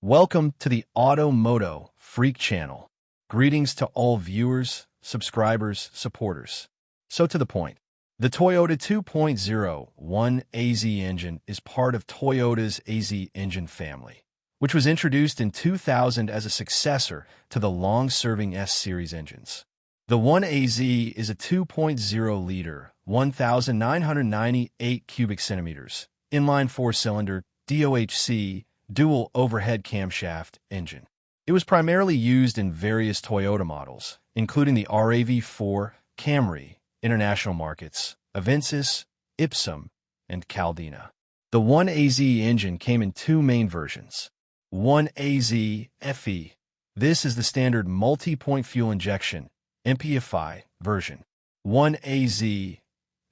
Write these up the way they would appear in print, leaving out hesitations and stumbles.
Welcome to the MOTO Freak channel. Greetings to all viewers, subscribers, supporters. So to the point. The Toyota 2.0 1Az engine is part of Toyota's AZ engine family, which was introduced in 2000 as a successor to the long-serving S-Series engines. The 1Az is a 2.0-liter, 1,998 cubic centimeters, inline four-cylinder, DOHC, dual overhead camshaft engine. It was primarily used in various Toyota models, including the RAV4, Camry, international markets, Avensis, Ipsum, and Caldina. The 1Az engine came in two main versions. 1Az FE. This is the standard multi-point fuel injection, MPFI, version. 1Az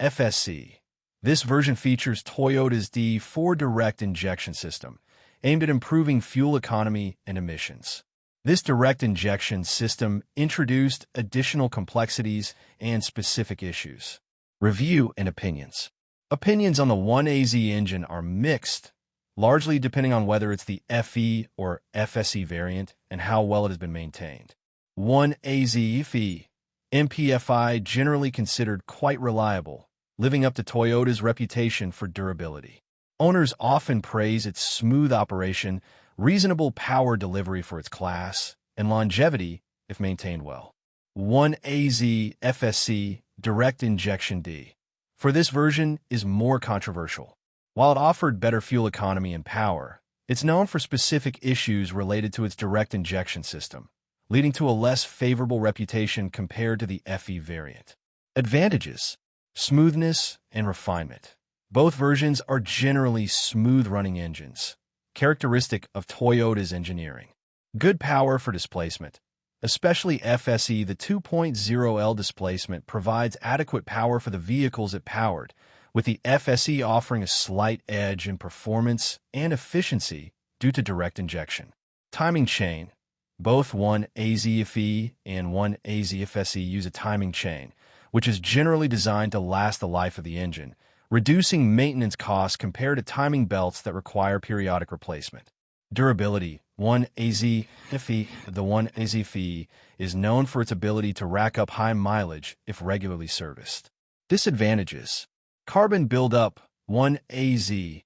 FSC. This version features Toyota's D4 direct injection system, aimed at improving fuel economy and emissions. This direct injection system introduced additional complexities and specific issues. Review and opinions. Opinions on the 1Az engine are mixed, largely depending on whether it's the FE or FSE variant and how well it has been maintained. 1Az FE, MPFI generally considered quite reliable, living up to Toyota's reputation for durability. Owners often praise its smooth operation, reasonable power delivery for its class, and longevity if maintained well. 1Az FSC Direct Injection D. For this version is more controversial. While it offered better fuel economy and power, it's known for specific issues related to its direct injection system, leading to a less favorable reputation compared to the FE variant. Advantages: smoothness and refinement. Both versions are generally smooth-running engines, characteristic of Toyota's engineering. Good power for displacement. Especially FSE, the 2.0L displacement provides adequate power for the vehicles it powered, with the FSE offering a slight edge in performance and efficiency due to direct injection. Timing chain. Both 1Az FE and 1Az FSE use a timing chain, which is generally designed to last the life of the engine, reducing maintenance costs compared to timing belts that require periodic replacement. Durability. 1Az FE. The 1Az FE is known for its ability to rack up high mileage if regularly serviced. Disadvantages. Carbon buildup. 1Az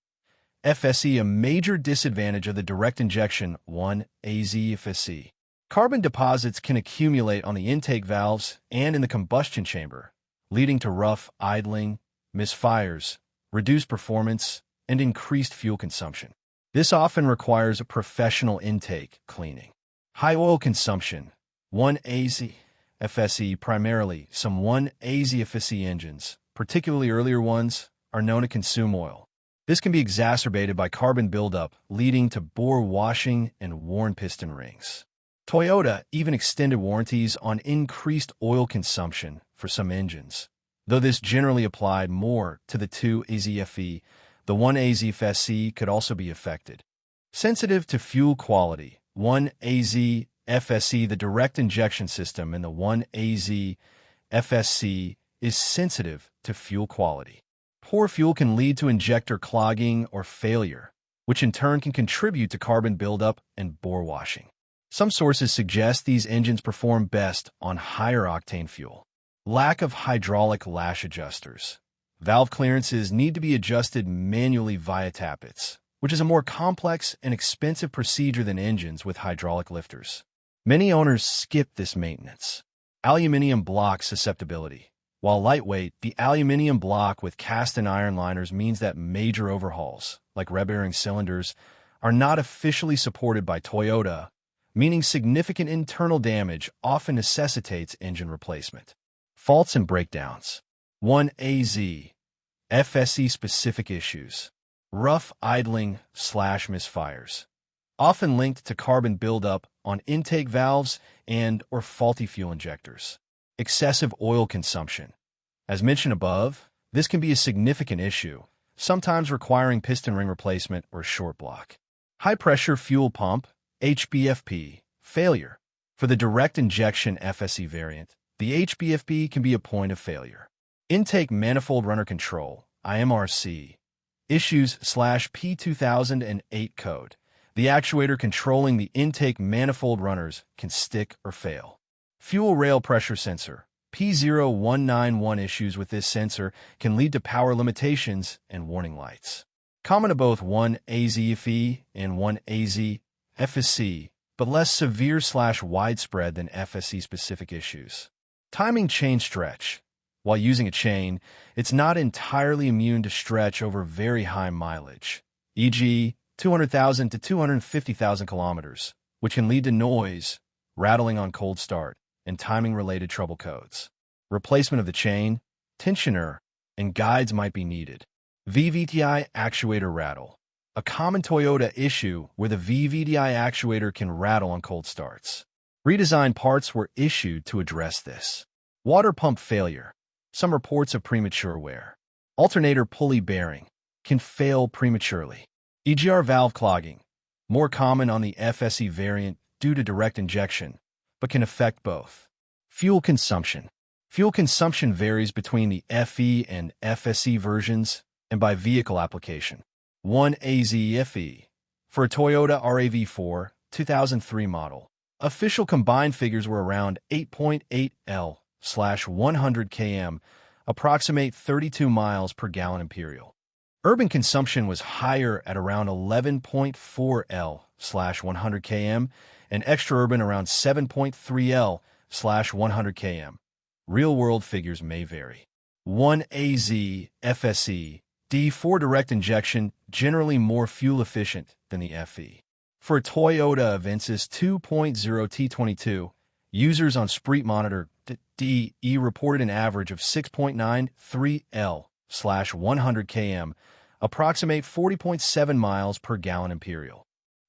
FSE. A major disadvantage of the direct injection 1Az FSE. Carbon deposits can accumulate on the intake valves and in the combustion chamber, leading to rough idling, misfires, reduced performance, and increased fuel consumption. This often requires a professional intake cleaning. High oil consumption. 1Az FSE. Primarily, some 1Az FSE engines, particularly earlier ones, are known to consume oil. This can be exacerbated by carbon buildup, leading to bore washing and worn piston rings. Toyota even extended warranties on increased oil consumption for some engines. Though this generally applied more to the 2Az FE, the 1Az FSE could also be affected. Sensitive to fuel quality. 1Az FSE. The direct injection system in the 1Az FSC is sensitive to fuel quality. Poor fuel can lead to injector clogging or failure, which in turn can contribute to carbon buildup and bore washing. Some sources suggest these engines perform best on higher octane fuel. Lack of hydraulic lash adjusters. Valve clearances need to be adjusted manually via tappets, which is a more complex and expensive procedure than engines with hydraulic lifters. Many owners skip this maintenance. Aluminium block susceptibility. While lightweight, the aluminium block with cast and iron liners means that major overhauls, like red-bearing cylinders, are not officially supported by Toyota, meaning significant internal damage often necessitates engine replacement. Faults and breakdowns. 1Az FSE specific issues. Rough idling / misfires, often linked to carbon buildup on intake valves and or faulty fuel injectors. Excessive oil consumption. As mentioned above, this can be a significant issue, sometimes requiring piston ring replacement or short block. High-pressure fuel pump, HBFP, failure. For the direct injection FSE variant, the HBFP can be a point of failure. Intake manifold runner control, IMRC, issues / P2008 code. The actuator controlling the intake manifold runners can stick or fail. Fuel rail pressure sensor. P0191 issues with this sensor can lead to power limitations and warning lights. Common to both 1Az FE and 1Az FSC, but less severe/widespread than FSC-specific issues. Timing chain stretch. While using a chain, it's not entirely immune to stretch over very high mileage, e.g., 200,000 to 250,000 kilometers, which can lead to noise, rattling on cold start, and timing-related trouble codes. Replacement of the chain, tensioner, and guides might be needed. VVTi actuator rattle. A common Toyota issue where the VVTi actuator can rattle on cold starts. Redesigned parts were issued to address this. Water pump failure. Some reports of premature wear. Alternator pulley bearing can fail prematurely. EGR valve clogging. More common on the FSE variant due to direct injection, but can affect both. Fuel consumption. Fuel consumption varies between the FE and FSE versions and by vehicle application. 1Az FE. For a Toyota RAV4 2003 model, official combined figures were around 8.8 L/100 km, approximate 32 miles per gallon imperial. Urban consumption was higher at around 11.4 L/100 km and extra-urban around 7.3 L/100 km. Real-world figures may vary. 1Az FSE D4 direct injection generally more fuel efficient than the FE. For a Toyota Avensis 2.0 T22, users on Sprint Monitor DE reported an average of 6.93 L/100 km, approximate 40.7 miles per gallon imperial.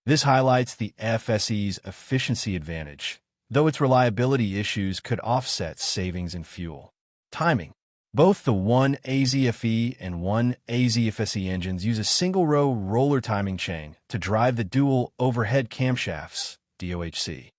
This highlights the FSE's efficiency advantage, though its reliability issues could offset savings in fuel. Timing. Both the 1Az FE and 1Az FSE engines use a single-row roller timing chain to drive the dual overhead camshafts, DOHC.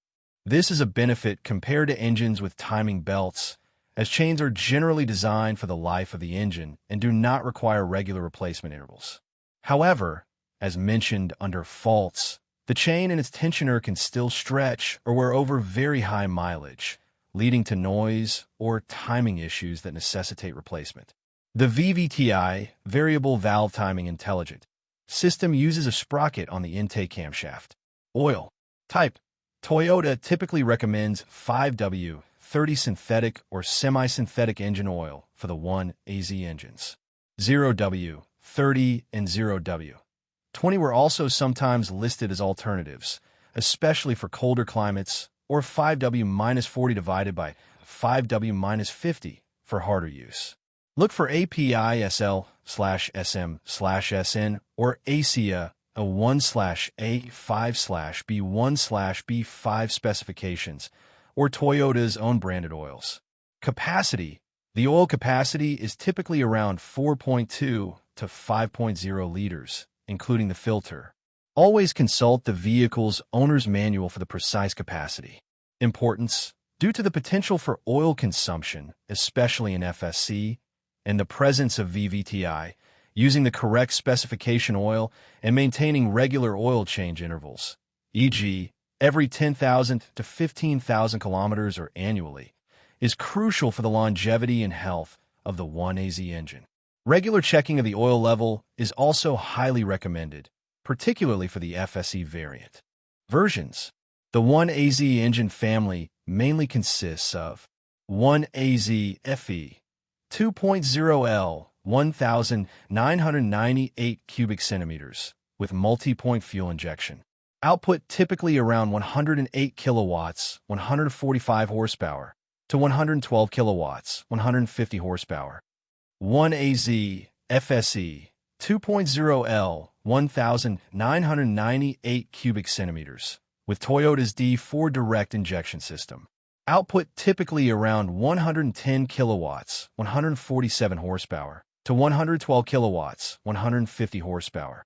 This is a benefit compared to engines with timing belts, as chains are generally designed for the life of the engine and do not require regular replacement intervals. However, as mentioned under faults, the chain and its tensioner can still stretch or wear over very high mileage, leading to noise or timing issues that necessitate replacement. The VVTi, Variable Valve Timing Intelligent system, uses a sprocket on the intake camshaft. Oil type. Toyota typically recommends 5W30 synthetic or semi-synthetic engine oil for the 1Az engines. 0W30 and 0W20 were also sometimes listed as alternatives, especially for colder climates, or 5W-40 divided by 5W-50 for harder use. Look for API-SL/SM/SN or ASIA A1/A5/B1/B5 specifications, or Toyota's own branded oils. Capacity. The oil capacity is typically around 4.2 to 5.0 liters, including the filter. Always consult the vehicle's owner's manual for the precise capacity. Importance. Due to the potential for oil consumption, especially in FSC, and the presence of VVTi, using the correct specification oil and maintaining regular oil change intervals, e.g., every 10,000 to 15,000 kilometers or annually, is crucial for the longevity and health of the 1Az engine. Regular checking of the oil level is also highly recommended, particularly for the FSE variant. Versions. The 1Az engine family mainly consists of 1Az FE 2.0 L 1,998 cubic centimeters with multi-point fuel injection. Output typically around 108 kilowatts, 145 horsepower, to 112 kilowatts, 150 horsepower. 1Az FSE 2.0 L 1,998 cubic centimeters with Toyota's D4 direct injection system. Output typically around 110 kilowatts, 147 horsepower, to 112 kilowatts, 150 horsepower.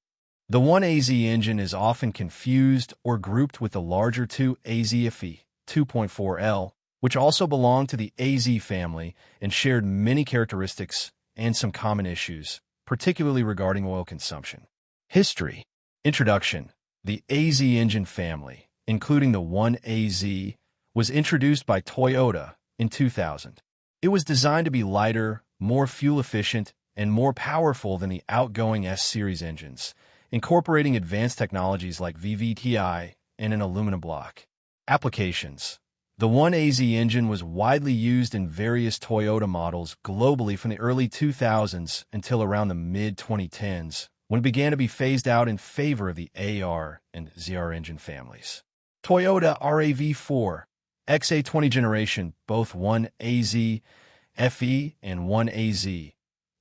The 1Az engine is often confused or grouped with the larger 2Az FE 2.4 L, which also belong to the AZ family and shared many characteristics and some common issues, particularly regarding oil consumption. History. Introduction. The AZ engine family, including the 1AZ, was introduced by Toyota in 2000. It was designed to be lighter, more fuel-efficient, and more powerful than the outgoing S-Series engines, incorporating advanced technologies like VVTi and an aluminum block. Applications. The 1AZ engine was widely used in various Toyota models globally from the early 2000s until around the mid-2010s, when it began to be phased out in favor of the AR and ZR engine families. Toyota RAV4, XA20 generation, both 1AZ FE and 1AZ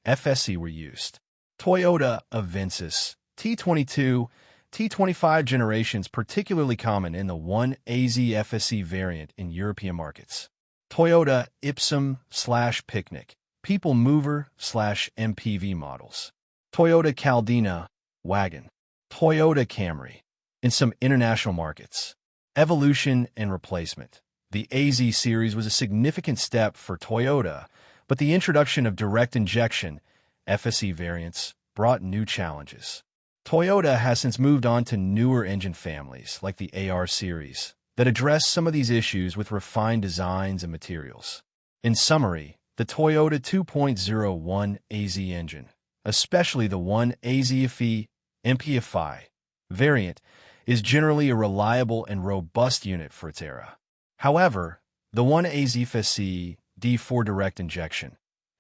FSE were used. Toyota Avensis, T22, T25 generations particularly common in the 1AZ FSE variant in European markets. Toyota Ipsum/Picnic, People Mover/MPV models. Toyota Caldina, wagon. Toyota Camry, in some international markets. Evolution and replacement. The AZ series was a significant step for Toyota, but the introduction of direct injection FSE variants brought new challenges. Toyota has since moved on to newer engine families, like the AR series, that address some of these issues with refined designs and materials. In summary, the Toyota 2.0 1Az engine, especially the 1AZ FE MPFI variant, is generally a reliable and robust unit for its era. However, the 1AZ FSE D4 direct injection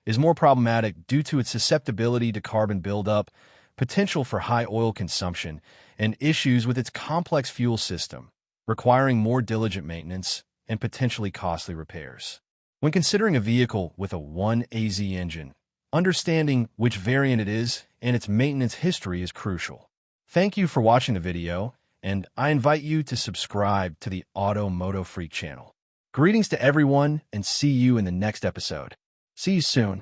is more problematic due to its susceptibility to carbon buildup, potential for high oil consumption, and issues with its complex fuel system, requiring more diligent maintenance and potentially costly repairs. When considering a vehicle with a 1AZ engine, understanding which variant it is and its maintenance history is crucial. Thank you for watching the video, and I invite you to subscribe to the MOTO Freak channel. Greetings to everyone, and see you in the next episode. See you soon.